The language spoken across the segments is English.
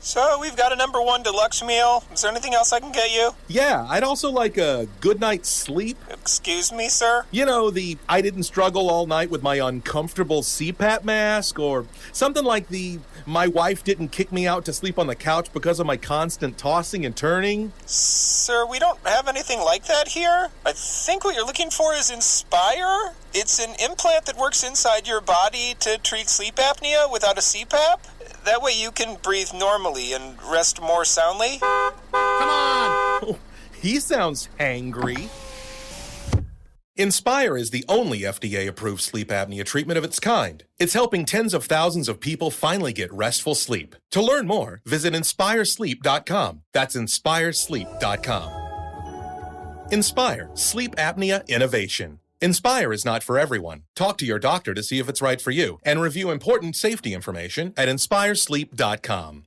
So, we've got a number one deluxe meal. Is there anything else I can get you? Yeah, I'd also like a good night's sleep. Excuse me, sir? You know, the I didn't struggle all night with my uncomfortable CPAP mask, or something like the my wife didn't kick me out to sleep on the couch because of my constant tossing and turning. Sir, we don't have anything like that here. I think what you're looking for is Inspire. It's an implant that works inside your body to treat sleep apnea without a CPAP. That way you can breathe normally and rest more soundly. Come on! Oh, he sounds hangry. Inspire is the only FDA-approved sleep apnea treatment of its kind. It's helping tens of thousands of people finally get restful sleep. To learn more, visit InspireSleep.com. That's InspireSleep.com. Inspire, sleep apnea innovation. Inspire is not for everyone. Talk to your doctor to see if it's right for you, and review important safety information at InspireSleep.com.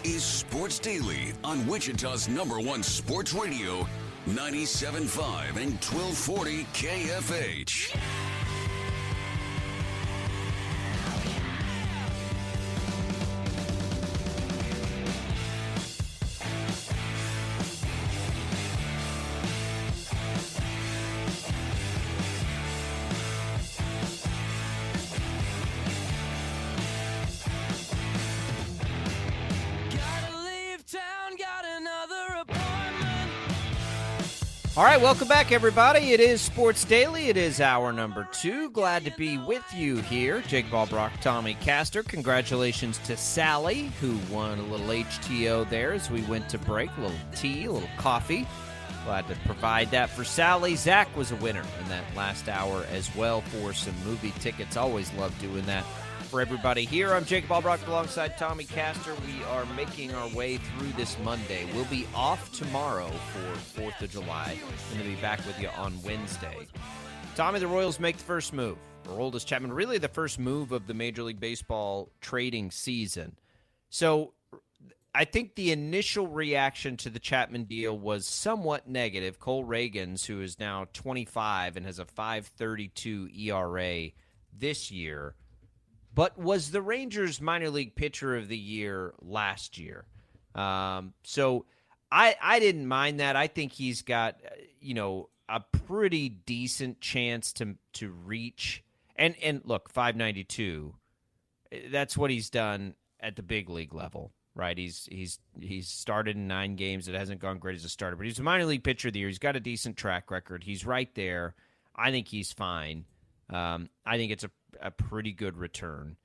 Is Sports Daily on Wichita's #1 sports radio, 97.5 and 1240 KFH. All right, welcome back, everybody. It is Sports Daily. It is hour number 2. Glad to be with you here. Jake Ballbrock, Tommy Castor. Congratulations to Sally, who won a little HTO there as we went to break. A little tea, a little coffee. Glad to provide that for Sally. Zach was a winner in that last hour as well for some movie tickets. Always love doing that for everybody here. I'm Jake Ballbrock alongside Tommy Castor. We are making our way through this Monday. We'll be off tomorrow for 4th of July and then be back with you on Wednesday. Tommy, the Royals make the first move. Aroldis Chapman, really the first move of the Major League Baseball trading season. So I think the initial reaction to the Chapman deal was somewhat negative. Cole Reagans, who is now 25 and has a 5.32 ERA this year, but was the Rangers minor league pitcher of the year last year. So I didn't mind that. I think he's got, a pretty decent chance to reach. And look, 592, that's what he's done at the big league level, right? He's started in 9 games. It hasn't gone great as a starter, but he's a minor league pitcher of the year. He's got a decent track record. He's right there. I think he's fine. I think it's a pretty good return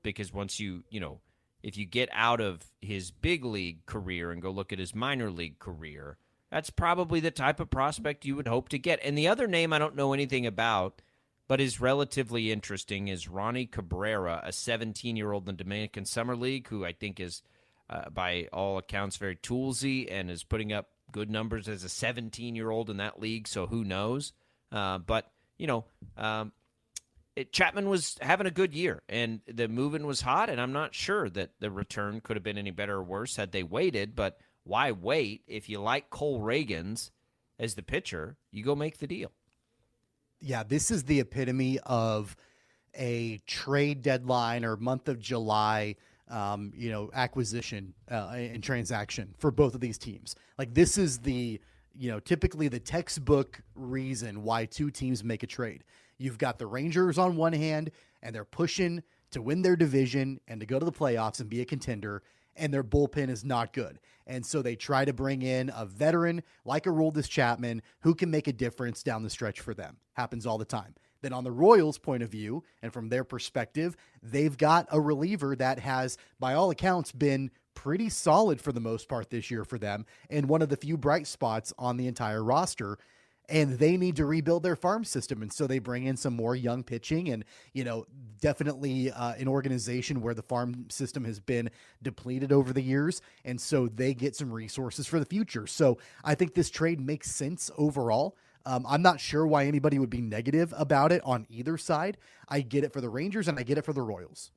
because once if you get out of his big league career and go look at his minor league career, that's probably the type of prospect you would hope to get. And the other name I don't know anything about, but is relatively interesting is Ronnie Cabrera, a 17-year-old in the Dominican Summer League, who I think is, by all accounts, very toolsy and is putting up good numbers as a 17-year-old in that league, so who knows? But, Chapman was having a good year, and the moving was hot, and I'm not sure that the return could have been any better or worse had they waited, but why wait? If you like Cole Ragans as the pitcher, you go make the deal. Yeah, this is the epitome of a trade deadline or month of July, acquisition and transaction for both of these teams. Like, this is the, typically the textbook reason why two teams make a trade. You've got the Rangers on one hand, and they're pushing to win their division and to go to the playoffs and be a contender, and their bullpen is not good. And so they try to bring in a veteran like Aroldis Chapman who can make a difference down the stretch for them. Happens all the time. Then on the Royals' point of view, and from their perspective, they've got a reliever that has, by all accounts, been pretty solid for the most part this year for them, and one of the few bright spots on the entire roster. And they need to rebuild their farm system. And so they bring in some more young pitching and, definitely an organization where the farm system has been depleted over the years. And so they get some resources for the future. So I think this trade makes sense overall. I'm not sure why anybody would be negative about it on either side. I get it for the Rangers and I get it for the Royals.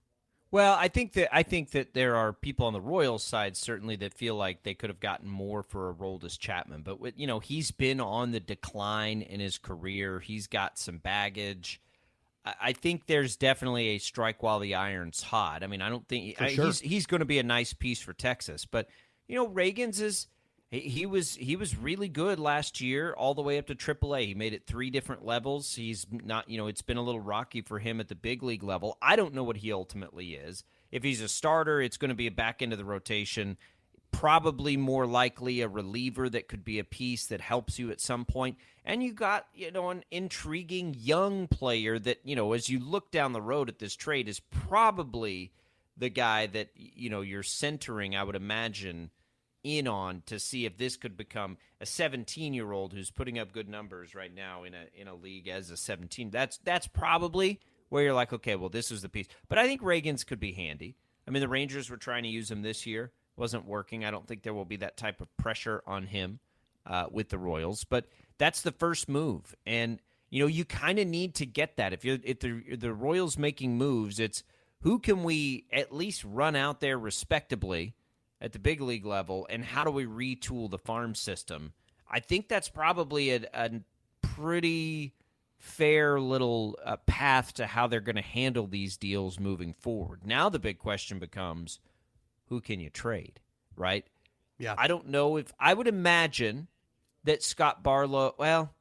Well, I think that there are people on the Royals side certainly that feel like they could have gotten more for Aroldis Chapman, but he's been on the decline in his career. He's got some baggage. I think there's definitely a strike while the iron's hot. I mean, I don't think he's going to be a nice piece for Texas, but Ragans is. He was really good last year, all the way up to AAA. He made it 3 different levels. He's not, it's been a little rocky for him at the big league level. I don't know what he ultimately is. If he's a starter, it's going to be a back end of the rotation, probably more likely a reliever that could be a piece that helps you at some point. And you got, an intriguing young player that, as you look down the road at this trade, is probably the guy that, you're centering, I would imagine, in on to see if this could become a 17-year-old who's putting up good numbers right now in a league as a 17. That's probably where you're like, okay, well, this is the piece. But I think Ragans could be handy. I mean, the Rangers were trying to use him this year. Wasn't working. I don't think there will be that type of pressure on him with the Royals. But that's the first move. And, you kind of need to get that. If the Royals making moves, it's who can we at least run out there respectably at the big league level, and how do we retool the farm system? I think that's probably a pretty fair little path to how they're going to handle these deals moving forward. Now the big question becomes, who can you trade, right? Yeah. I don't know if – I would imagine that Scott Barlow – well,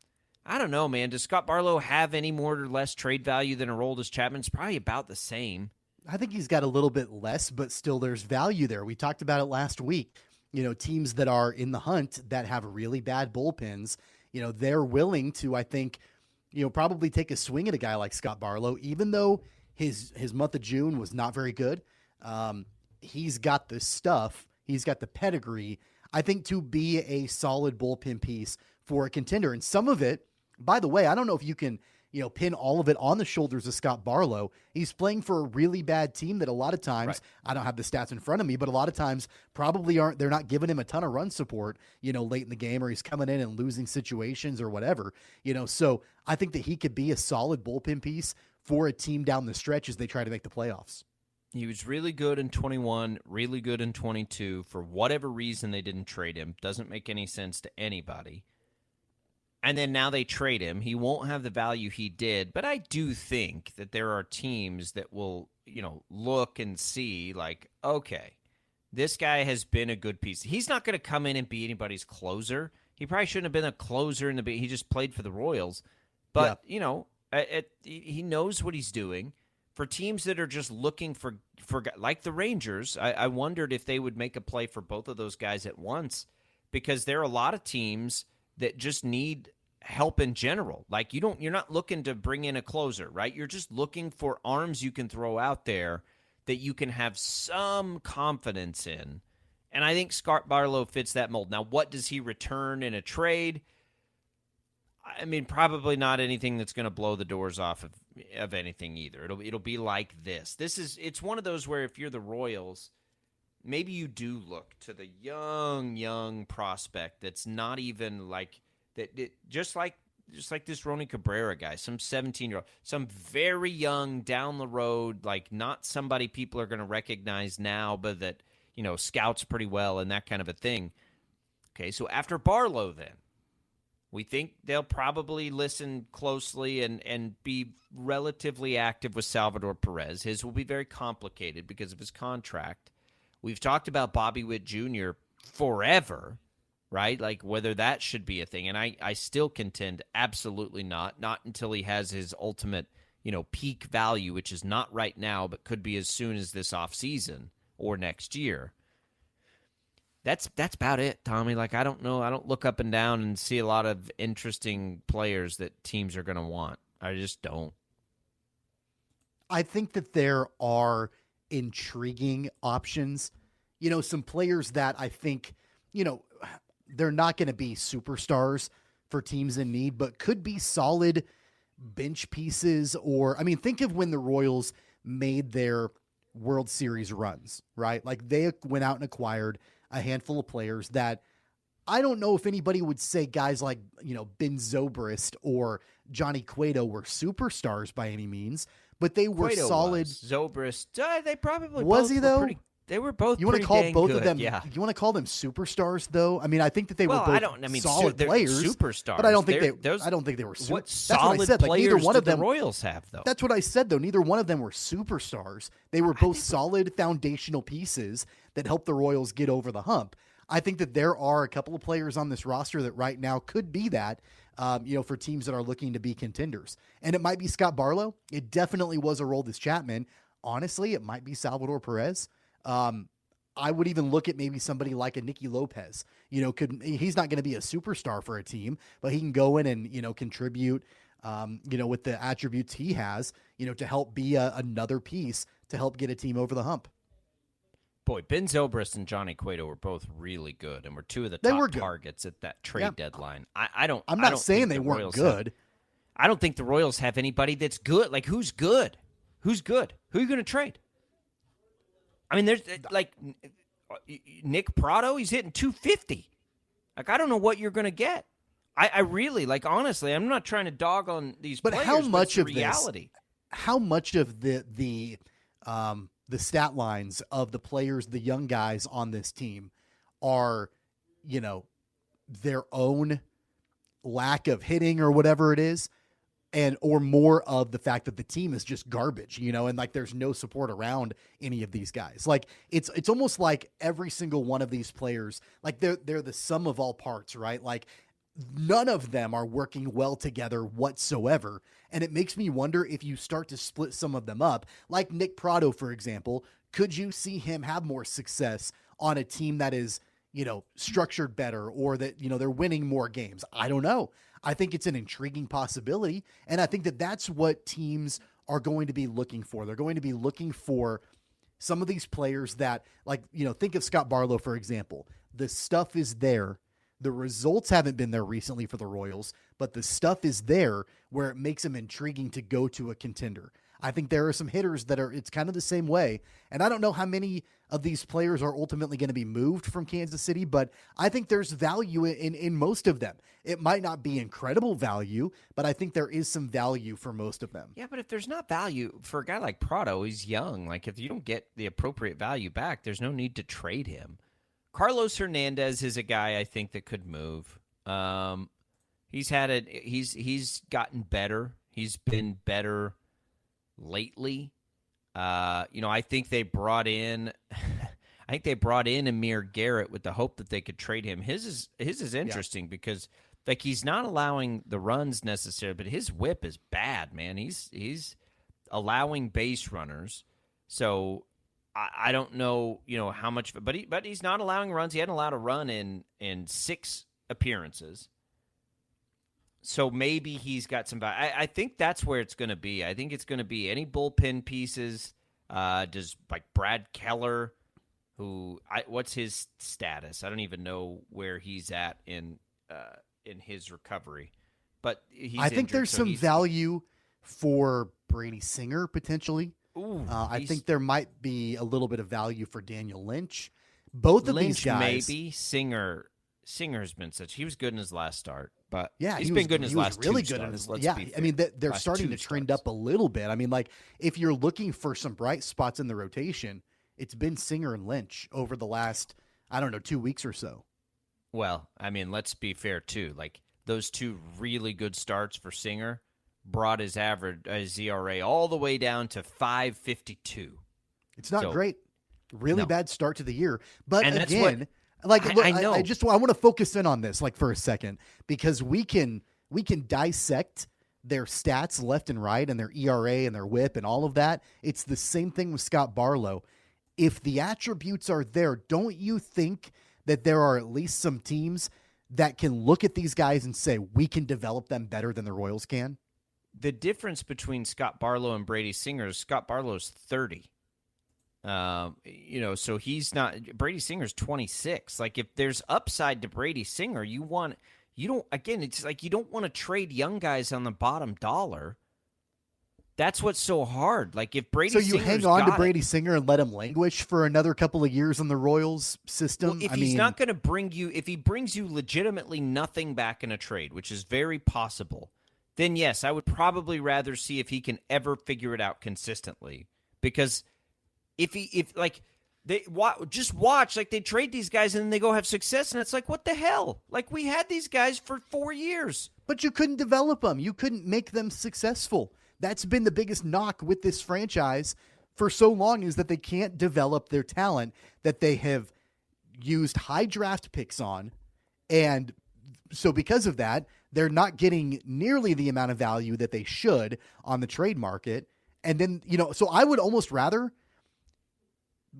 I don't know, man. Does Scott Barlow have any more or less trade value than Aroldis Chapman? It's probably about the same. I think he's got a little bit less, but still there's value there. We talked about it last week. Teams that are in the hunt that have really bad bullpens, they're willing to, I think, probably take a swing at a guy like Scott Barlow, even though his month of June was not very good. He's got the stuff. He's got the pedigree, I think, to be a solid bullpen piece for a contender. And some of it, by the way, I don't know if you can pin all of it on the shoulders of Scott Barlow. He's playing for a really bad team that a lot of times, right. I don't have the stats in front of me, but a lot of times probably they're not giving him a ton of run support, late in the game, or he's coming in and losing situations or whatever, so I think that he could be a solid bullpen piece for a team down the stretch as they try to make the playoffs. He was really good in 21, really good in 22. For whatever reason, they didn't trade him. Doesn't make any sense to anybody. And then now they trade him. He won't have the value he did, but I do think that there are teams that will, look and see like, okay, this guy has been a good piece. He's not going to come in and be anybody's closer. He probably shouldn't have been a closer he just played for the Royals. But, yeah. He knows what he's doing. For teams that are just looking for like the Rangers, I wondered if they would make a play for both of those guys at once, because there are a lot of teams that just need help in general. Like you're not looking to bring in a closer, right? You're just looking for arms you can throw out there that you can have some confidence in. And I think Scott Barlow fits that mold. Now, what does he return in a trade? I mean, probably not anything that's going to blow the doors off of anything either. It'll be like this. It's one of those where if you're the Royals, maybe you do look to the young prospect that's not even like that. Just like this Ronnie Cabrera guy, some 17-year-old, some very young down the road, like not somebody people are going to recognize now, but that scouts pretty well and that kind of a thing. Okay, so after Barlow, then. We think they'll probably listen closely and be relatively active with Salvador Perez. His will be very complicated because of his contract. We've talked about Bobby Witt Jr. forever, right? Like whether that should be a thing. And I still contend absolutely not. Not until he has his ultimate, peak value, which is not right now, but could be as soon as this offseason or next year. That's about it, Tommy. Like, I don't know. I don't look up and down and see a lot of interesting players that teams are going to want. I just don't. I think that there are intriguing options. Some players that I think, they're not going to be superstars for teams in need, but could be solid bench pieces. Or, I mean, think of when the Royals made their World Series runs, right? Like they went out and acquired a handful of players that I don't know if anybody would say guys like, Ben Zobrist or Johnny Cueto were superstars by any means, but they were Cueto solid. Zobrist, they probably was both he were though? They were both. You want to call both of them? Yeah. You want to call them superstars though? I mean, I think that they were both solid they're players, superstars. But I don't think those, I don't think they were. What that's solid what I said. Like, neither players one of did them. the Royals have though? That's what I said though. Neither one of them were superstars. They were both solid foundational pieces that helped the Royals get over the hump. I think that there are a couple of players on this roster that right now could be that, for teams that are looking to be contenders. And it might be Scott Barlow. It definitely was Aroldis Chapman. Honestly, it might be Salvador Perez. I would even look at maybe somebody like a Nicky Lopez. He's not going to be a superstar for a team, but he can go in and, contribute, with the attributes he has, to help be another piece to help get a team over the hump. Boy, Ben Zobrist and Johnny Cueto were both really good and were two of the top targets at that trade deadline. I'm not saying they weren't good. I don't think the Royals have anybody that's good. Like, who's good? Who's good? Who are you going to trade? I mean, there's like Nick Pratto. He's hitting 250. Like, I don't know what you're going to get. I really, like, honestly, I'm not trying to dog on these players. But how much of reality? How much of the stat lines of the players, the young guys on this team are, their own lack of hitting or whatever it is, or more of the fact that the team is just garbage, and like there's no support around any of these guys. Like it's almost like every single one of these players, like they're the sum of all parts, right? Like none of them are working well together whatsoever. And it makes me wonder if you start to split some of them up, like Nick Pratto, for example, could you see him have more success on a team that is, structured better, or that, they're winning more games? I don't know. I think it's an intriguing possibility. And I think that that's what teams are going to be looking for. They're going to be looking for some of these players that, like, think of Scott Barlow, for example. The stuff is there. The results haven't been there recently for the Royals, but the stuff is there where it makes them intriguing to go to a contender. I think there are some hitters that it's kind of the same way. And I don't know how many of these players are ultimately going to be moved from Kansas City, but I think there's value in most of them. It might not be incredible value, but I think there is some value for most of them. Yeah, but if there's not value for a guy like Pratto, he's young. Like, if you don't get the appropriate value back, there's no need to trade him. Carlos Hernandez is a guy I think that could move. He's gotten better. He's been better lately. I think they brought in Amir Garrett with the hope that they could trade him. His is interesting because like he's not allowing the runs necessarily, but his whip is bad, man. He's allowing base runners. So I don't know, how much, but he's not allowing runs. He hadn't allowed a run in 6 appearances. So maybe he's got some value. I think that's where it's going to be. I think it's going to be any bullpen pieces. Does like Brad Keller, what's his status? I don't even know where he's at in his recovery. but he's I think injured, there's so some he's- value for Brady Singer potentially. Ooh, I think there might be a little bit of value for Daniel Lynch. Both of Lynch these guys, maybe. Singer's been such. He was good in his last start, but yeah, he's he been was, good in his he was last really two good in starts. his. Let's Yeah, be I mean they're Last starting two to trend starts. up a little bit. I mean, like if you're looking for some bright spots in the rotation, it's been Singer and Lynch over the last 2 weeks or so. Well, I mean, let's be fair too. Like those two really good starts for Singer brought his ERA all the way down to 5.52. It's not So- great. Really No. bad start to the year. But And that's again, what- like I- look, I know. I want to focus in on this like for a second because we can dissect their stats left and right and their ERA and their WHIP and all of that. It's the same thing with Scott Barlow. If the attributes are there, don't you think that there are at least some teams that can look at these guys and say we can develop them better than the Royals can? The difference between Scott Barlow and Brady Singer is Scott Barlow's 30. So he's not. Brady Singer's 26. Like if there's upside to Brady Singer, it's like you don't want to trade young guys on the bottom dollar. That's what's so hard. Like if Brady, So you Singer's hang on to got it- Brady Singer and let him languish for another couple of years in the Royals system? Well, if I he's mean, not going to bring you, if he brings you legitimately nothing back in a trade, which is very possible, then yes, I would probably rather see if he can ever figure it out consistently. Because just watch, like they trade these guys and then they go have success, and it's like, what the hell? Like we had these guys for 4 years. but you couldn't develop them. You couldn't make them successful. That's been the biggest knock with this franchise for so long is that they can't develop their talent that they have used high draft picks on. And so because of that, they're not getting nearly the amount of value that they should on the trade market. And then, so I would almost rather,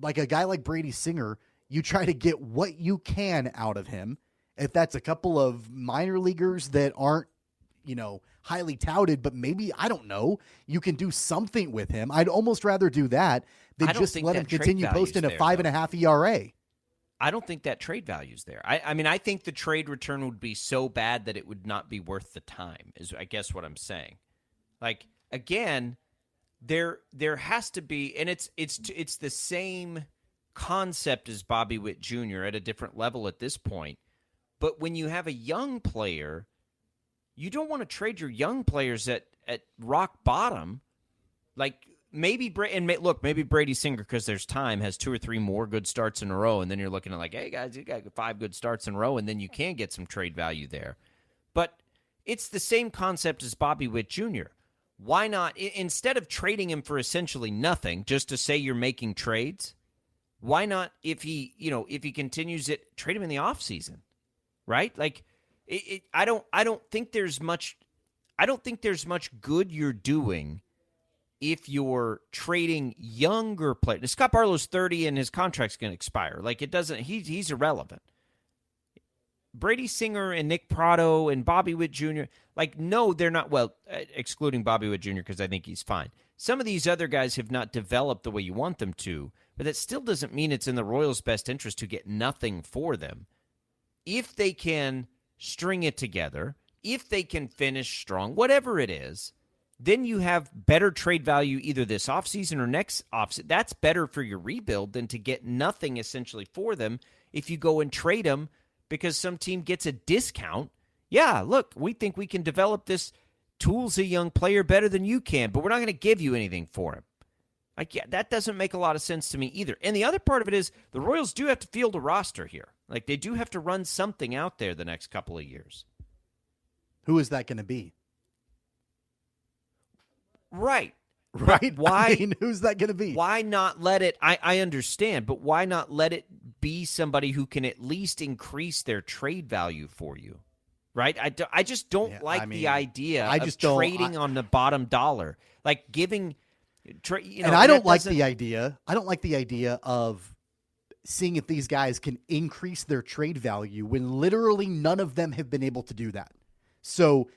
like a guy like Brady Singer, you try to get what you can out of him. If that's a couple of minor leaguers that aren't, highly touted, but maybe, I don't know, you can do something with him. I'd almost rather do that than I don't just think let him that trade continue value's posting a there, 5.5 ERA. I don't think that trade value's there. I mean, I think the trade return would be so bad that it would not be worth the time, is I guess what I'm saying. Like, again, there has to be, and it's the same concept as Bobby Witt Jr. at a different level at this point. But when you have a young player, you don't want to trade your young players at rock bottom. Like maybe Brady Singer, because there's time, has 2 or 3 more good starts in a row, and then you're looking at like, hey guys, you got 5 good starts in a row, and then you can get some trade value there. But it's the same concept as Bobby Witt Jr. Why not, instead of trading him for essentially nothing, just to say you're making trades, why not, if he continues it, trade him in the offseason, right? Like, I don't think there's much good you're doing if you're trading younger players. Scott Barlow's 30 and his contract's going to expire. Like he's irrelevant. Brady Singer and Nick Pratto and Bobby Witt Jr. Like, no, they're not. Well, excluding Bobby Witt Jr. because I think he's fine. Some of these other guys have not developed the way you want them to, but that still doesn't mean it's in the Royals' best interest to get nothing for them. If they can string it together, if they can finish strong, whatever it is, then you have better trade value either this offseason or next offseason. That's better for your rebuild than to get nothing essentially for them if you go and trade them because some team gets a discount. Yeah, look, we think we can develop this Toolsy young player better than you can, but we're not going to give you anything for him. Like, yeah, that doesn't make a lot of sense to me either. And the other part of it is the Royals do have to field a roster here. Like, they do have to run something out there the next couple of years. Who is that going to be? Right. Right? Why? I mean, who's that going to be? Why not let it? I understand, but why not let it be somebody who can at least increase their trade value for you? Right? I just don't the idea of trading on the bottom dollar. Like giving. And I don't like the idea. I don't like the idea of seeing if these guys can increase their trade value when literally none of them have been able to do that. So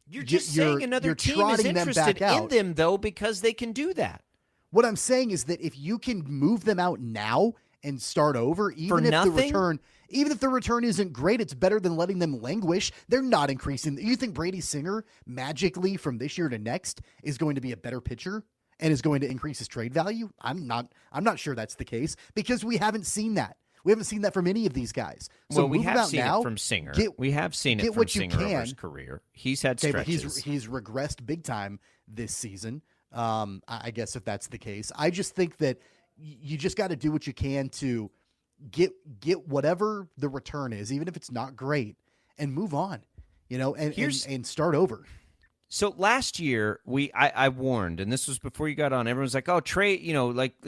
you're just saying another team is interested in them, though, because they can do that. What I'm saying is that if you can move them out now and start over, even if the return isn't great, it's better than letting them languish. They're not increasing. You think Brady Singer magically from this year to next is going to be a better pitcher and is going to increase his trade value? I'm not sure that's the case, because we haven't seen that. We haven't seen that from any of these guys. So we have seen it from Singer. We have seen it from Singer over his career. He's had stretches. But he's regressed big time this season. I guess if that's the case, I just think that you just got to do what you can to get whatever the return is, even if it's not great, and move on, and start over. So last year I warned, and this was before you got on, everyone's like, oh, trade,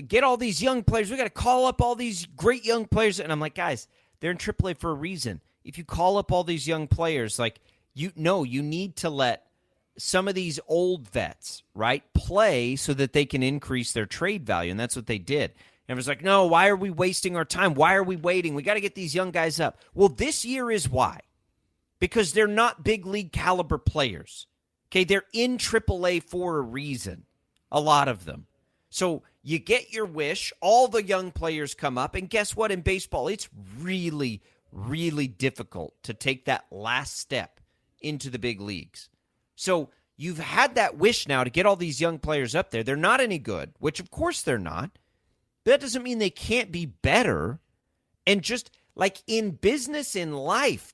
get all these young players. We got to call up all these great young players. And I'm like, guys, they're in AAA for a reason. If you call up all these young players, you need to let some of these old vets, right, play so that they can increase their trade value. And that's what they did. And it was like, no, why are we wasting our time? Why are we waiting? We got to get these young guys up. Well, this year is why. Because they're not big league caliber players. Okay, they're in AAA for a reason, a lot of them. So you get your wish, all the young players come up, and guess what? In baseball, it's really, really difficult to take that last step into the big leagues. So you've had that wish now to get all these young players up there. They're not any good, which of course they're not. But that doesn't mean they can't be better. And just like in business, in life,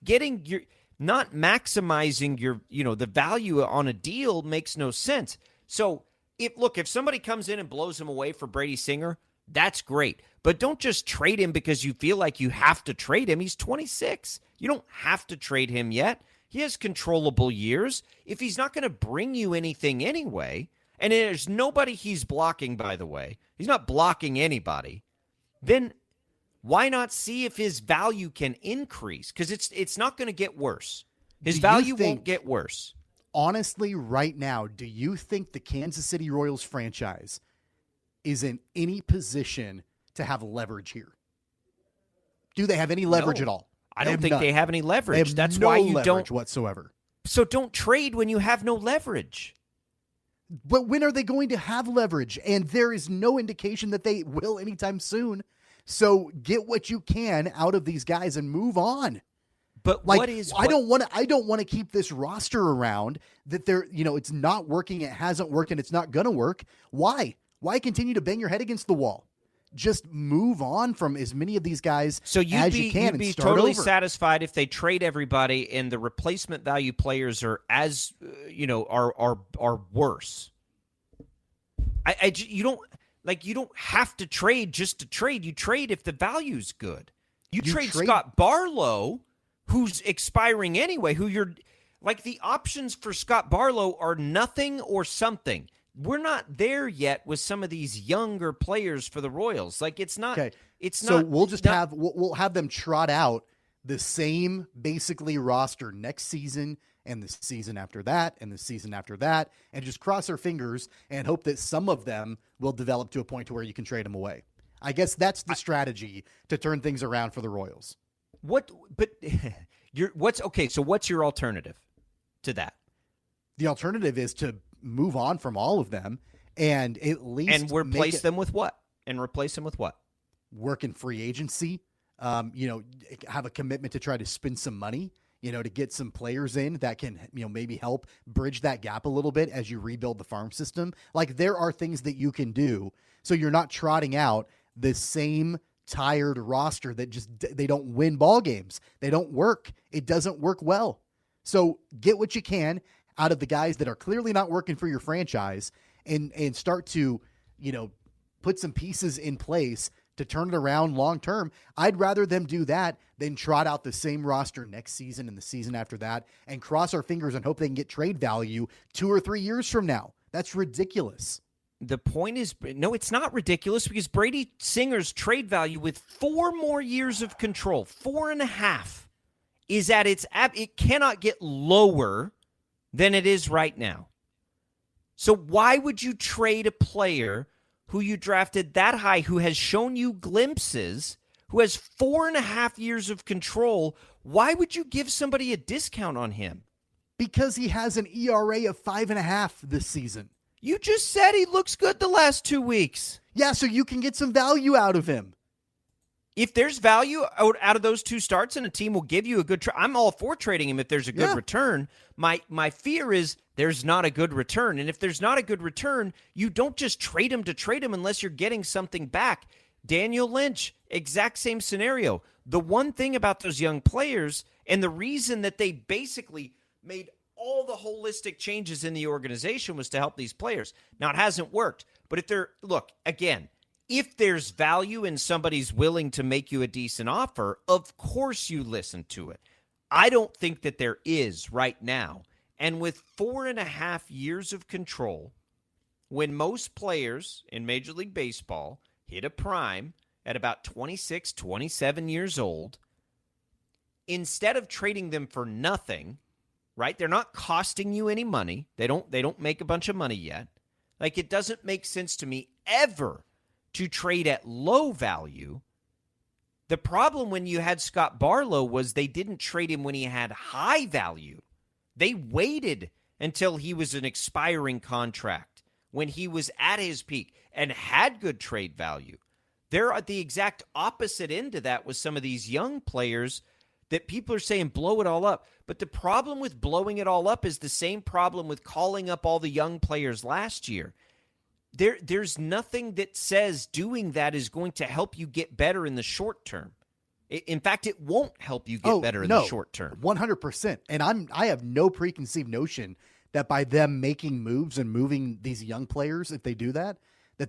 not maximizing the value on a deal makes no sense. So if somebody comes in and blows him away for Brady Singer, that's great. But don't just trade him because you feel like you have to trade him. He's 26. You don't have to trade him yet. He has controllable years. If he's not going to bring you anything anyway, and there's nobody he's blocking, by the way, he's not blocking anybody, then why not see if his value can increase? Because it's not going to get worse. His value won't get worse. Honestly, right now, do you think the Kansas City Royals franchise is in any position to have leverage here? Do they have any leverage at all? I don't think they have any leverage. That's no why you leverage don't whatsoever. So don't trade when you have no leverage. But when are they going to have leverage? And there is no indication that they will anytime soon. So get what you can out of these guys and move on. But I don't want to keep this roster around that it's not working, it hasn't worked, and it's not gonna work. Why? Why continue to bang your head against the wall? Just move on from as many of these guys as you can. You'd be totally over. satisfied if they trade everybody and the replacement value players are are worse. You don't have to trade just to trade. You trade if the value's good. You trade Scott Barlow, who's expiring anyway, the options for Scott Barlow are nothing or something. We're not there yet with some of these younger players for the Royals. It's not. Okay. It's so not. We'll have them trot out the same basically roster next season and the season after that and the season after that, and just cross our fingers and hope that some of them will develop to a point to where you can trade them away. I guess that's the strategy to turn things around for the Royals. So what's your alternative to that? The alternative is to move on from all of them and at least replace them with what? Work in free agency. Have a commitment to try to spend some money, to get some players in that can, maybe help bridge that gap a little bit as you rebuild the farm system. There are things that you can do so you're not trotting out the same tired roster that they don't win ball games. They don't work. It doesn't work well. So get what you can out of the guys that are clearly not working for your franchise and start to, put some pieces in place to turn it around long term. I'd rather them do that than trot out the same roster next season and the season after that and cross our fingers and hope they can get trade value 2 or 3 years from now. That's ridiculous. The point is, no, it's not ridiculous because Brady Singer's trade value with 4 more years of control, 4.5, is at it cannot get lower than it is right now. So why would you trade a player who you drafted that high, who has shown you glimpses, who has 4.5 years of control? Why would you give somebody a discount on him? Because he has an ERA of 5.5 this season. You just said he looks good the last 2 weeks. Yeah, so you can get some value out of him. If there's value out of those two starts and a team will give you a good I'm all for trading him if there's a good return. My fear is there's not a good return. And if there's not a good return, you don't just trade him to trade him unless you're getting something back. Daniel Lynch, exact same scenario. The one thing about those young players and the reason that they basically made all the holistic changes in the organization was to help these players. Now, it hasn't worked. But if there's value and somebody's willing to make you a decent offer, of course you listen to it. I don't think that there is right now. And with 4.5 years of control, when most players in Major League Baseball hit a prime at about 26, 27 years old, instead of trading them for nothing, right? They're not costing you any money. They don't make a bunch of money yet. Like, it doesn't make sense to me ever to trade at low value. The problem when you had Scott Barlow was they didn't trade him when he had high value. They waited until he was an expiring contract, when he was at his peak and had good trade value. They're at the exact opposite end of that with some of these young players that people are saying blow it all up. But the problem with blowing it all up is the same problem with calling up all the young players last year. There's nothing that says doing that is going to help you get better in the short term. In fact, it won't help you get better in the short term. 100%. And I have no preconceived notion that by them making moves and moving these young players, if they do that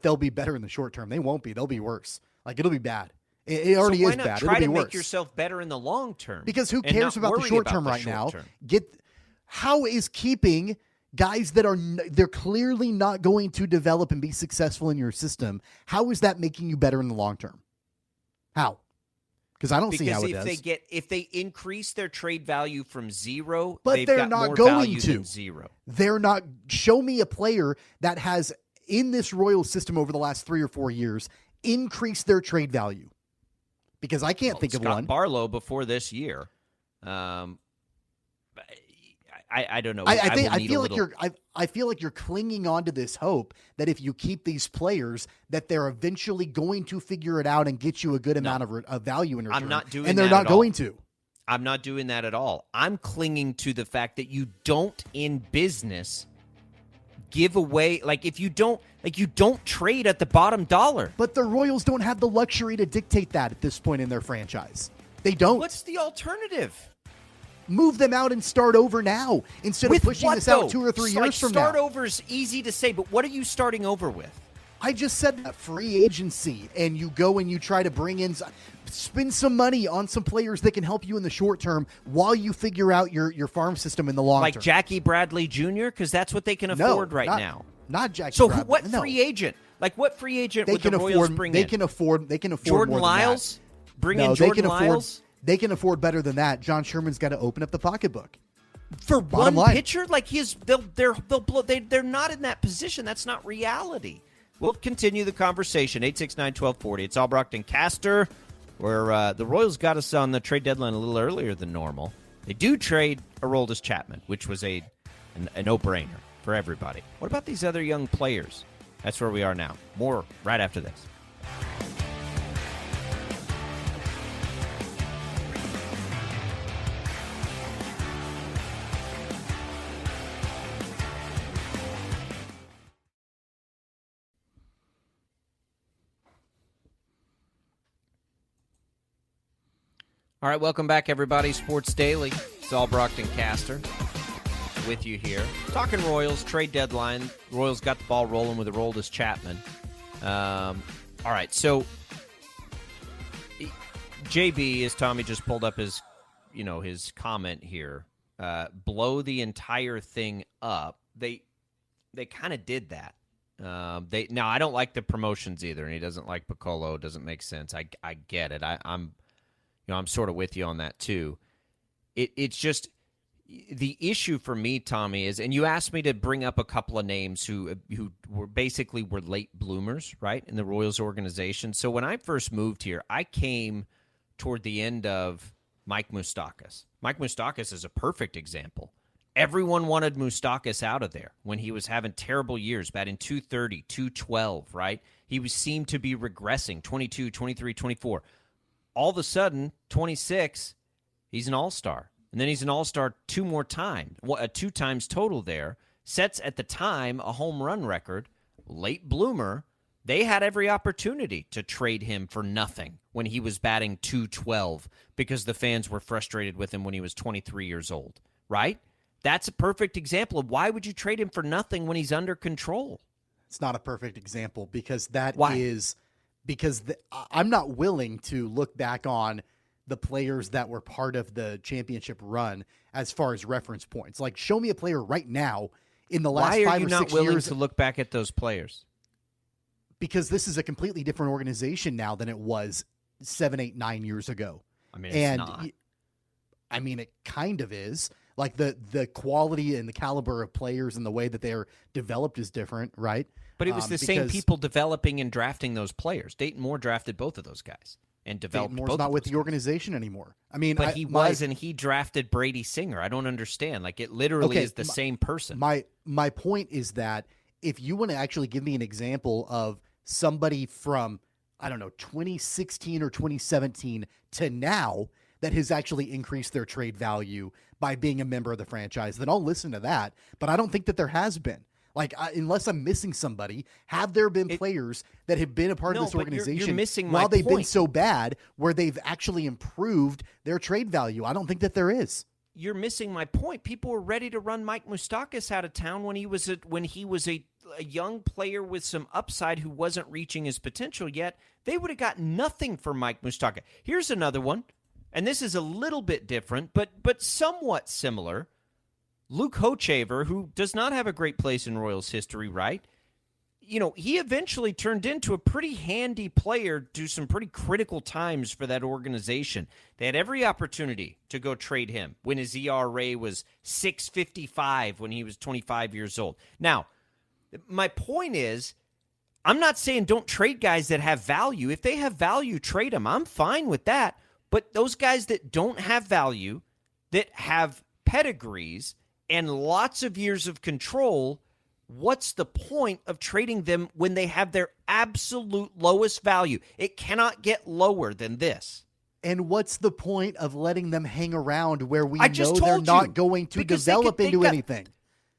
they'll be better in the short term. They won't be. They'll be worse. Like, it'll be bad. It already is bad. So why not It'll try be to worse. make yourself better in the long term? Because who cares about the short term right now? How is keeping guys that they're clearly not going to develop and be successful in your system, how is that making you better in the long term? How? Because I don't see how it does. If they increase their trade value from zero, but they're got not more going value to. Than zero. They're not. Show me a player that has, in this Royals system over the last 3 or 4 years, increased their trade value. Because I can't think of one. Scott Barlow before this year. I don't know. I feel like you're clinging on to this hope that if you keep these players, that they're eventually going to figure it out and get you a good amount of value in return. I'm not doing that. And they're not going to. I'm not doing that at all. I'm clinging to the fact that you don't in business give away, you don't trade at the bottom dollar. But the Royals don't have the luxury to dictate that at this point in their franchise. They don't. What's the alternative? Move them out and start over now instead of pushing this out 2 or 3 years from now. Start over is easy to say, but what are you starting over with? I just said that free agency, and you go and you try to bring in, spend some money on some players that can help you in the short term while you figure out your farm system in the long term. Like Jackie Bradley Jr., because that's what they can afford now. Not Jackie. So Bradley. what free agent? What free agent would the Royals bring in? They can afford Jordan more Lyles. Than that. Bring in Jordan Lyles. They can afford better than that. John Sherman's got to open up the pocketbook for one pitcher. They're not in that position. That's not reality. We'll continue the conversation. 869-1240. It's Albrecht and Caster, where the Royals got us on the trade deadline a little earlier than normal. They do trade Aroldis Chapman, which was a no-brainer for everybody. What about these other young players? That's where we are now. More right after this. All right, welcome back, everybody. Sports Daily. It's Albrecht and Caster with you here. Talking Royals, trade deadline. Royals got the ball rolling with Aroldis Chapman. All right, so JB, as Tommy just pulled up his comment here, blow the entire thing up. They kind of did that. Now I don't like the promotions either, and he doesn't like Piccolo. It doesn't make sense. I get it. I'm sort of with you on that too. It's just the issue for me, Tommy, is, and you asked me to bring up a couple of names who were late bloomers, right, in the Royals organization. So when I first moved here, I came toward the end of Mike Moustakas. Mike Moustakas is a perfect example. Everyone wanted Moustakas out of there when he was having terrible years, batting .230, .212, right? He seemed to be regressing, 22, 23, 24. all of a sudden, 26, he's an all-star. And then he's an all-star 2 more times, 2 times total there. Sets at the time a home run record. Late bloomer. They had every opportunity to trade him for nothing when he was batting .212 because the fans were frustrated with him when he was 23 years old, right? That's a perfect example of why would you trade him for nothing when he's under control? It's not a perfect example because that Why? is because I'm not willing to look back on the players that were part of the championship run as far as reference points. Like, show me a player right now in the last 5 or 6 years. Why are you not willing to look back at those players? Because this is a completely different organization now than it was 7, 8, 9 years ago. I mean, it's not. I mean, it kind of is. Like the quality and the caliber of players and the way that they're developed is different, right? But it was the same people developing and drafting those players. Dayton Moore drafted both of those guys and developed Dayton both Moore's not of with those the guys. organization anymore. I mean, But he drafted Brady Singer. I don't understand. Like, it literally is the same person. My point is that if you want to actually give me an example of somebody from, I don't know, 2016 or 2017 to now that has actually increased their trade value by being a member of the franchise, then I'll listen to that. But I don't think that there has been. Like, unless I'm missing somebody, have there been players that have been a part of this organization you're missing while my they've been point. so bad where they've actually improved their trade value? I don't think that there is. You're missing my point. People were ready to run Mike Moustakas out of town when he was a young player with some upside who wasn't reaching his potential yet. They would have got nothing for Mike Moustakas. Here's another one, and this is a little bit different, but somewhat similar. Luke Hochevar, who does not have a great place in Royals history, right? You know, he eventually turned into a pretty handy player through some pretty critical times for that organization. They had every opportunity to go trade him when his ERA was 6.55 when he was 25 years old. Now, my point is, I'm not saying don't trade guys that have value. If they have value, trade them. I'm fine with that. But those guys that don't have value, that have pedigrees and lots of years of control, what's the point of trading them when they have their absolute lowest value? It cannot get lower than this. And what's the point of letting them hang around where we I just know they're told not you, going to because develop into anything?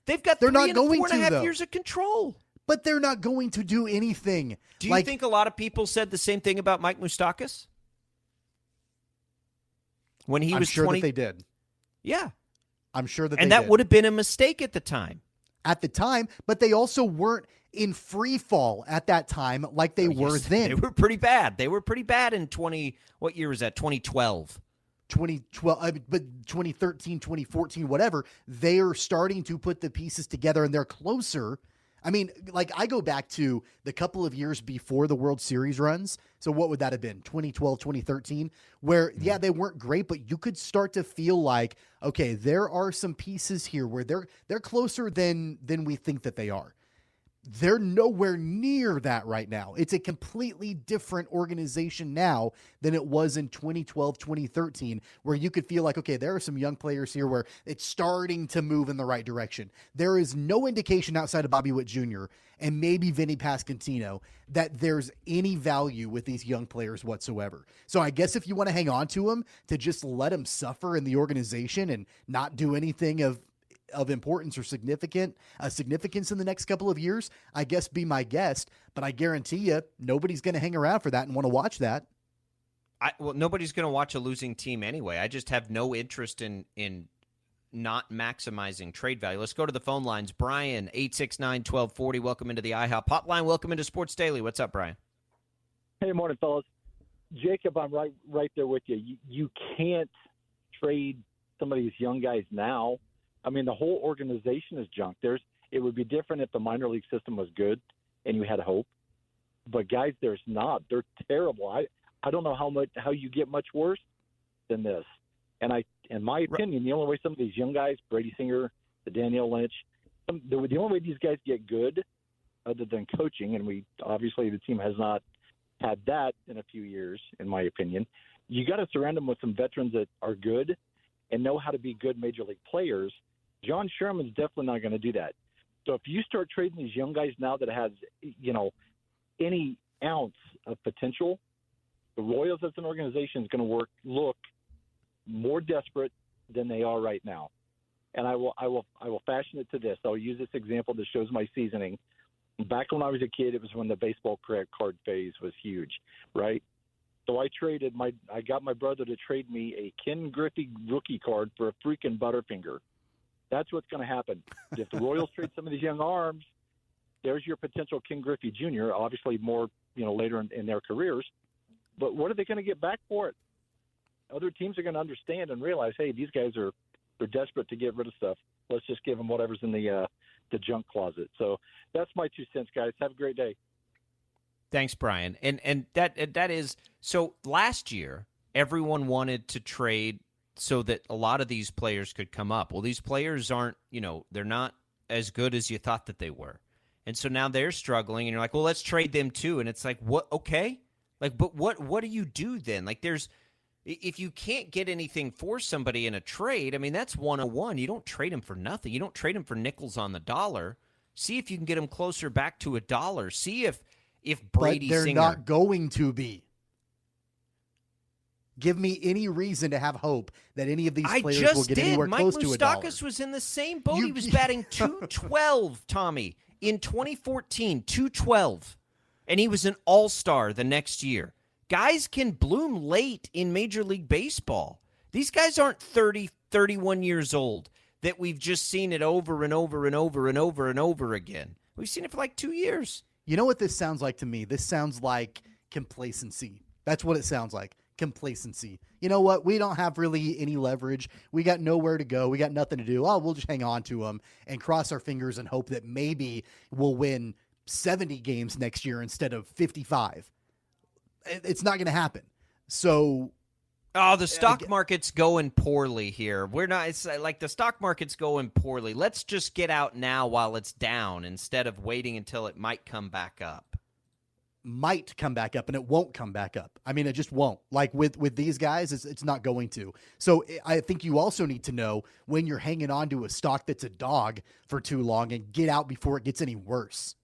They've got They're 3 not and going 4.5 to, years of control. But they're not going to do anything. Do you think a lot of people said the same thing about Mike Moustakas? When he I'm was sure 20? that they did. Yeah. I'm sure that And they that did. would have been a mistake at the time. At the time, but they also weren't in free fall at that time like they were Yes, then. They were pretty bad. They were pretty bad in what year was that? 2012. 2012, but 2013, 2014, whatever, they are starting to put the pieces together and they're closer. I mean, like, I go back to the couple of years before the World Series runs. So what would that have been? 2012, 2013, where, yeah, they weren't great, but you could start to feel like, okay, there are some pieces here where they're closer than we think that they are. They're nowhere near that right now. It's a completely different organization now than it was in 2012, 2013, where you could feel like, okay, there are some young players here where it's starting to move in the right direction. There is no indication outside of Bobby Witt Jr. and maybe Vinny Pasquantino that there's any value with these young players whatsoever. So I guess if you want to hang on to them, to just let them suffer in the organization and not do anything of importance or significance in the next couple of years, I guess be my guest, but I guarantee you nobody's going to hang around for that and want to watch that. Well, nobody's going to watch a losing team anyway. I just have no interest in not maximizing trade value. Let's go to the phone lines. Brian, 869-1240. Welcome into the IHOP hotline. Welcome into Sports Daily. What's up, Brian? Hey, morning, fellas. Jacob, I'm right there with you. You can't trade some of these young guys now. I mean, the whole organization is junk. It would be different if the minor league system was good and you had hope. But guys, there's not. They're terrible. I don't know how you get much worse than this. And in my opinion, the only way some of these young guys, Brady Singer, the Daniel Lynch, the only way these guys get good, other than coaching, and obviously the team has not had that in a few years, in my opinion. You got to surround them with some veterans that are good and know how to be good major league players. John Sherman's definitely not going to do that. So if you start trading these young guys now that has, any ounce of potential The Royals as an organization is going to look more desperate than they are right now. And I will fashion it to this. I'll use this example that shows my seasoning. Back when I was a kid, it was when the baseball card phase was huge, right? So I got my brother to trade me a Ken Griffey rookie card for a freaking Butterfinger. That's what's going to happen. If the Royals trade some of these young arms, there's your potential Ken Griffey Jr., obviously more, later in their careers. But what are they going to get back for it? Other teams are going to understand and realize, hey, these guys are desperate to get rid of stuff. Let's just give them whatever's in the junk closet. So that's my 2 cents, guys. Have a great day. Thanks, Brian. And that is so. Last year, everyone wanted to trade so that a lot of these players could come up. Well, these players aren't, they're not as good as you thought that they were, and so now they're struggling. And you're like, well, let's trade them too. And it's like, what? Okay, like, but what do you do then? Like, if you can't get anything for somebody in a trade, I mean, that's 101. You don't trade them for nothing. You don't trade them for nickels on the dollar. See if you can get them closer back to $1. See if Brady but they're Singer, not going to be. Give me any reason to have hope that any of these players will get anywhere close to $1. Mike Moustakas was in the same boat. He was batting .212, Tommy, in 2014, .212. And he was an all-star the next year. Guys can bloom late in Major League Baseball. These guys aren't 30, 31 years old that we've just seen it over and over and over and over and over again. We've seen it for like 2 years. You know what this sounds like to me? This sounds like complacency. That's what it sounds like. Complacency. You know what? We don't have really any leverage. We got nowhere to go. We got nothing to do. Oh, we'll just hang on to them and cross our fingers and hope that maybe we'll win 70 games next year instead of 55. It's not going to happen. So, the stock market's going poorly here. It's like the stock market's going poorly. Let's just get out now while it's down instead of waiting until it might come back up. Might come back up, and it won't come back up. I mean, it just won't. Like with these guys, it's not going to. So I think you also need to know when you're hanging on to a stock that's a dog for too long and get out before it gets any worse.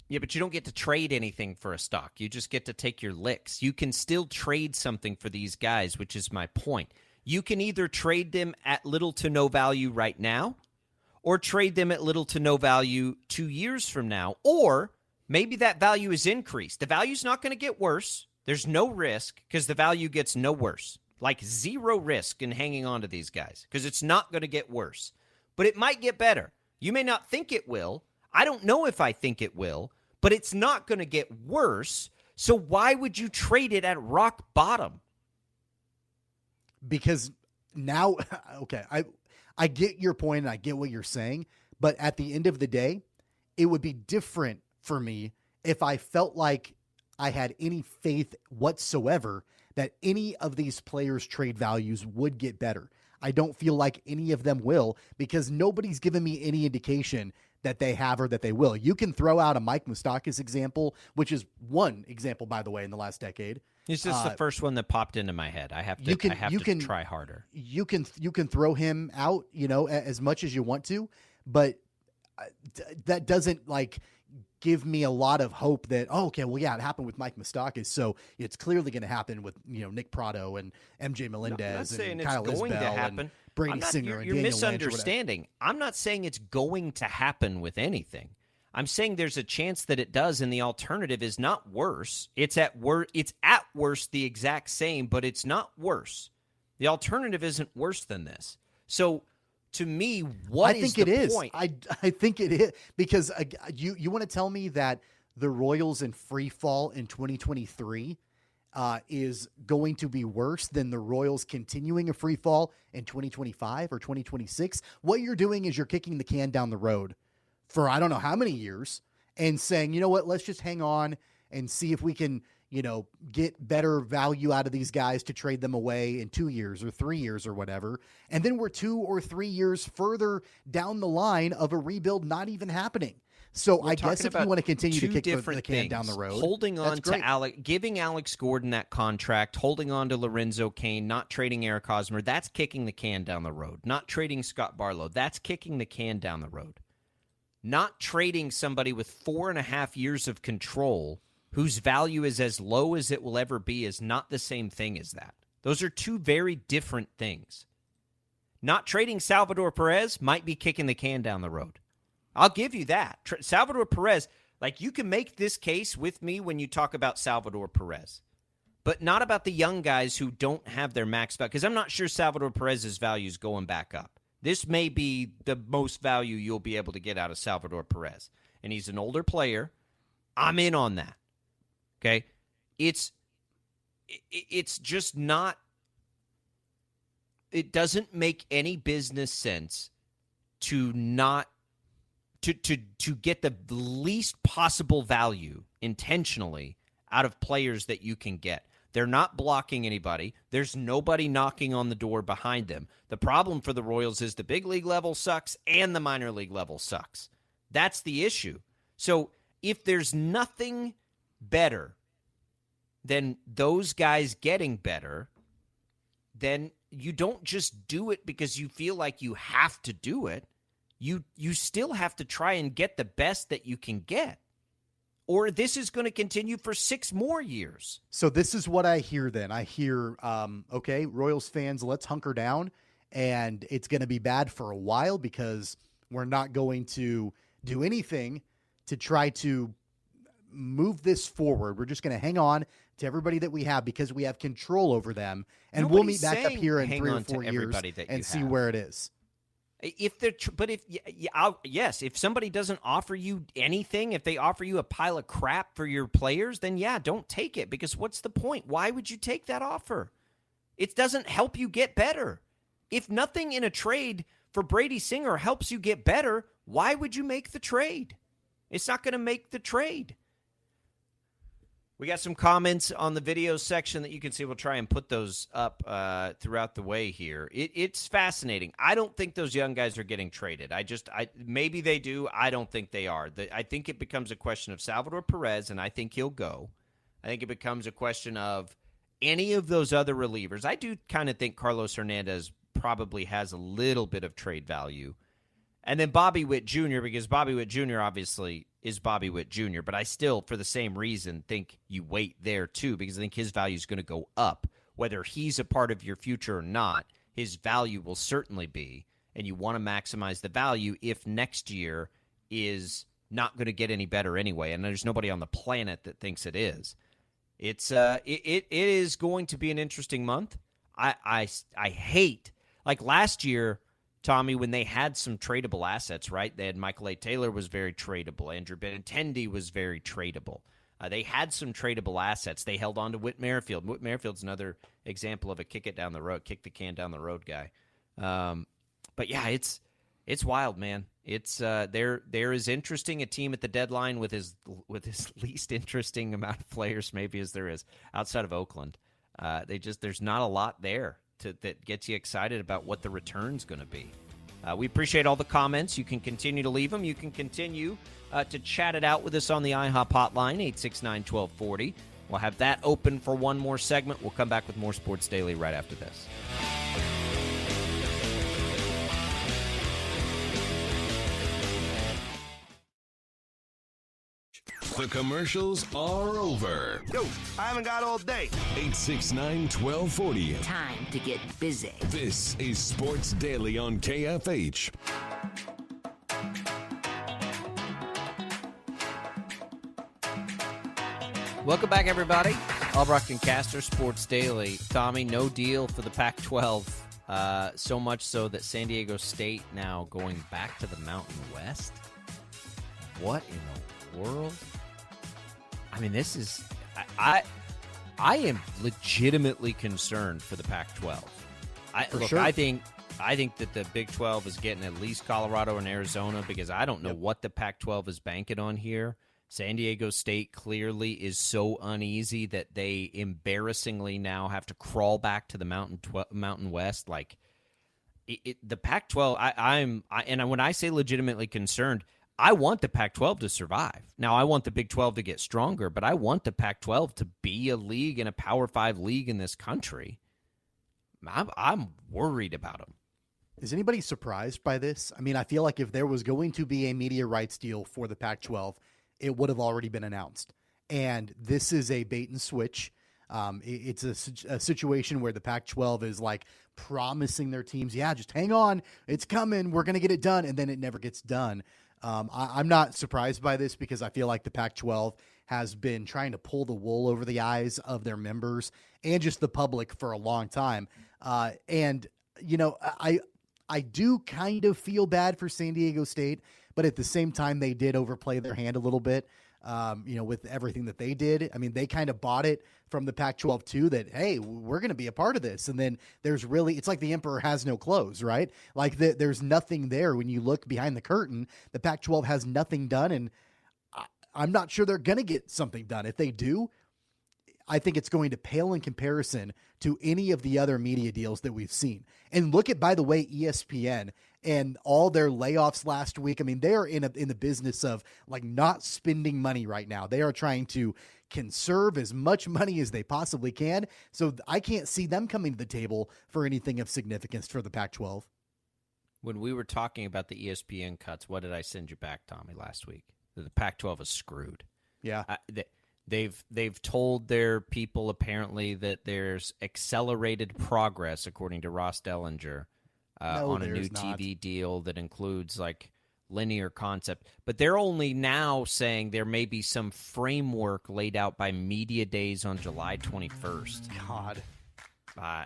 Yeah, but you don't get to trade anything for a stock. You just get to take your licks. You can still trade something for these guys, which is my point. You can either trade them at little to no value right now or trade them at little to no value 2 years from now, or maybe that value is increased. The value's not going to get worse. There's no risk because the value gets no worse. Like zero risk in hanging on to these guys because it's not going to get worse. But it might get better. You may not think it will. I don't know if I think it will. But it's not going to get worse, so why would you trade it at rock bottom? Because now, okay, I get your point and I get what you're saying, but at the end of the day, it would be different for me if I felt like I had any faith whatsoever that any of these players' trade values would get better. I don't feel like any of them will because nobody's given me any indication that they have or that they will. You can throw out a Mike Moustakas example, which is one example, by the way, in the last decade. It's just the first one that popped into my head. I have to try harder. You can throw him out, as much as you want to, but that doesn't like give me a lot of hope that, it happened with Mike Moustakas, so it's clearly going to happen with Nick Pratto and MJ Melendez and Kyle Isbell and Brady Singer and Daniel Lynch. You're misunderstanding. I'm not saying it's going to happen with anything. I'm saying there's a chance that it does, and the alternative is not worse. It's at worst the exact same, but it's not worse. The alternative isn't worse than this. So, to me, what is the point? I think it is because you want to tell me that the Royals in free fall in 2023 is going to be worse than the Royals continuing a free fall in 2025 or 2026. What you're doing is you're kicking the can down the road for I don't know how many years and saying, you know what, let's just hang on and see if we can, get better value out of these guys to trade them away in 2 years or 3 years or whatever. And then we're 2 or 3 years further down the line of a rebuild not even happening. So I guess if you want to continue to kick the can down the road, holding on to giving Alex Gordon that contract, holding on to Lorenzo Cain, not trading Eric Hosmer, that's kicking the can down the road. Not trading Scott Barlow, that's kicking the can down the road. Not trading somebody with 4.5 years of control whose value is as low as it will ever be is not the same thing as that. Those are two very different things. Not trading Salvador Perez might be kicking the can down the road. I'll give you that. Salvador Perez, like, you can make this case with me when you talk about Salvador Perez, but not about the young guys who don't have their max value, because I'm not sure Salvador Perez's value is going back up. This may be the most value you'll be able to get out of Salvador Perez, and he's an older player. I'm in on that. Okay? It's just not, it doesn't make any business sense to not to get the least possible value intentionally out of players that you can get. They're not blocking anybody. There's nobody knocking on the door behind them. The problem for the Royals is the big league level sucks and the minor league level sucks. That's the issue. So if there's nothing better than those guys getting better, then you don't just do it because you feel like you have to do it. You still have to try and get the best that you can get. Or this is going to continue for 6 more years. So this is what I hear then. I hear, okay, Royals fans, let's hunker down, and it's going to be bad for a while because we're not going to do anything to try to move this forward. We're just going to hang on to everybody that we have because we have control over them, and we'll meet back up here in 3 or 4 years and see where it is. If somebody doesn't offer you anything, if they offer you a pile of crap for your players, then yeah, don't take it, because what's the point? Why would you take that offer? It doesn't help you get better. If nothing in a trade for Brady Singer helps you get better, why would you make the trade? It's not going to make the trade. We got some comments on the video section that you can see. We'll try and put those up throughout the way here. It's fascinating. I don't think those young guys are getting traded. Maybe they do. I don't think they are. I think it becomes a question of Salvador Perez, and I think he'll go. I think it becomes a question of any of those other relievers. I do kind of think Carlos Hernandez probably has a little bit of trade value. And then Bobby Witt Jr., because Bobby Witt Jr. obviously is Bobby Witt Jr., but I still, for the same reason, think you wait there too, because I think his value is going to go up. Whether he's a part of your future or not, his value will certainly be, and you want to maximize the value if next year is not going to get any better anyway, and there's nobody on the planet that thinks it is. It is going to be an interesting month. I hate, like last year, Tommy, when they had some tradable assets, right? They had Michael A. Taylor was very tradable. Andrew Benintendi was very tradable. They had some tradable assets. They held on to Whit Merrifield. Whit Merrifield's another example of a kick the can down the road guy. But yeah, it's wild, man. It's they're as interesting a team at the deadline with his least interesting amount of players maybe as there is outside of Oakland. There's not a lot there that gets you excited about what the return's going to be. We appreciate all the comments. You can continue to leave them. You can continue to chat it out with us on the IHOP hotline, 869-1240. We'll have that open for one more segment. We'll come back with more Sports Daily right after this. The commercials are over. Yo, I haven't got all day. 869-1240. Time to get busy. This is Sports Daily on KFH. Welcome back, everybody. Albrock and Caster, Sports Daily. Tommy, no deal for the Pac-12. So much so that San Diego State now going back to the Mountain West. What in the world? I mean, this is I am legitimately concerned for the Pac-12. Sure. I think that the Big 12 is getting at least Colorado and Arizona, because I don't know what the Pac-12 is banking on here. San Diego State clearly is so uneasy that they embarrassingly now have to crawl back to the Mountain West. Like the Pac-12, and when I say legitimately concerned, I want the Pac-12 to survive. Now, I want the Big 12 to get stronger, but I want the Pac-12 to be a league and a Power 5 league in this country. I'm worried about them. Is anybody surprised by this? I mean, I feel like if there was going to be a media rights deal for the Pac-12, it would have already been announced. And this is a bait and switch. It's a situation where the Pac-12 is like promising their teams, yeah, just hang on, it's coming, we're going to get it done, and then it never gets done. I'm not surprised by this because I feel like the Pac-12 has been trying to pull the wool over the eyes of their members and just the public for a long time. And, you know, I do kind of feel bad for San Diego State, but at the same time, they did overplay their hand a little bit. With everything that they did. I mean, they kind of bought it from the Pac-12 too, that, hey, we're going to be a part of this. And then it's like the emperor has no clothes, right? Like there's nothing there. When you look behind the curtain, the Pac-12 has nothing done. And I'm not sure they're going to get something done. If they do, I think it's going to pale in comparison to any of the other media deals that we've seen. And look at, by the way, ESPN and all their layoffs last week. I mean, they are in the business of like not spending money right now. They are trying to conserve as much money as they possibly can. So I can't see them coming to the table for anything of significance for the Pac-12. When we were talking about the ESPN cuts, what did I send you back, Tommy, last week? The Pac-12 is screwed. Yeah. They've told their people apparently that there's accelerated progress, according to Ross Dellinger, on a new TV deal that includes like linear concept. But they're only now saying there may be some framework laid out by Media Days on July 21st. God.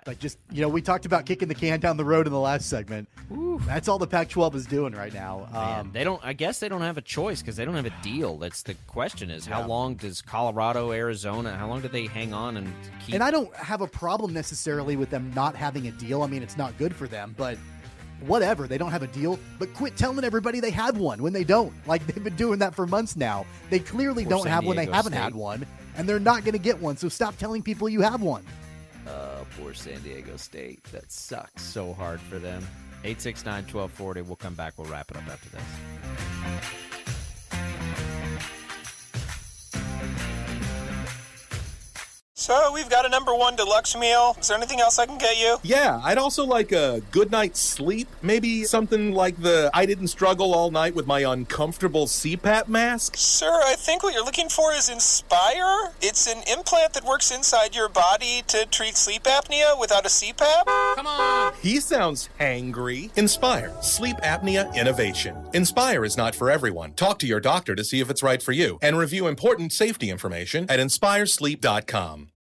Like just, we talked about kicking the can down the road in the last segment. Ooh. That's all the Pac-12 is doing right now. I guess they don't have a choice because they don't have a deal. That's the question is how long does Colorado, Arizona, how long do they hang on and keep? And I don't have a problem necessarily with them not having a deal. I mean, it's not good for them, but whatever. They don't have a deal, but quit telling everybody they have one when they don't. Like they've been doing that for months now. They clearly don't have one. They haven't had one, and they're not going to get one. So stop telling people you have one. Poor San Diego State. That sucks so hard for them. 869-1240. We'll come back. We'll wrap it up after this. So we've got a number 1 deluxe meal. Is there anything else I can get you? Yeah, I'd also like a good night's sleep. Maybe something like the I didn't struggle all night with my uncomfortable CPAP mask. Sir, I think what you're looking for is Inspire. It's an implant that works inside your body to treat sleep apnea without a CPAP. Come on! He sounds hangry. Inspire, sleep apnea innovation. Inspire is not for everyone. Talk to your doctor to see if it's right for you and review important safety information at inspiresleep.com.